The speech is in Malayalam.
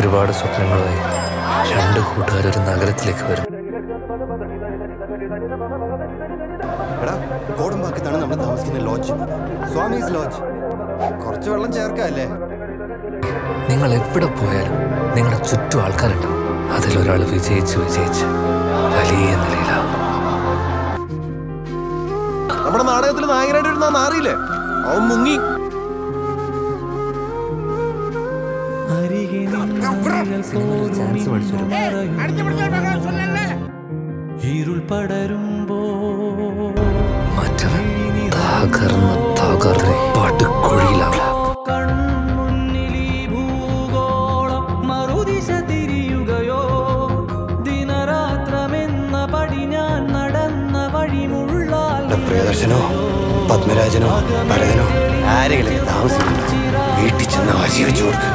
ഒരുപാട് സ്വപ്നങ്ങളുമായി രണ്ട് കൂട്ടുകാരൊരു നഗരത്തിലേക്ക് വരും. കോടമ്പാക്കത്താണ് നമ്മൾ താമസിക്കുന്ന ലോഡ്ജ്, സ്വാമീസ് ലോഡ്ജ്. കുറച്ച് വെള്ളം ചേർക്കല്ലേ? നിങ്ങൾ എവിടെ പോയാലും നിങ്ങളുടെ ചുറ്റും ആൾക്കാരുണ്ടാവും. അതിലൊരാൾ വിജയിച്ച് വലിയ നിലയിലാവും. നമ്മുടെ നാടകത്തിൽ നായകനായിട്ട് അറിയില്ലേ, അവൻ മുങ്ങി. ഇരുൾ പടരുമ്പോ മറ്റവൻ തകർന്ന് പാട്ടുകൊഴിയിലാവും. കൺമുന്നിലീ ഭൂഗോളം മറുദിശ തിരിയുകയോ, ദിനരാത്രമെന്ന പടി ഞാൻ നടന്ന വഴിമുള്ളാൽ പ്രിയദർശനോ പത്മരാജനോ ഭരതനോ ആരെങ്കിലും താമസിക്കുന്നു, വീട്ടിൽ ചെന്ന് ആശീർവദിച്ചു കൊടുക്കുക.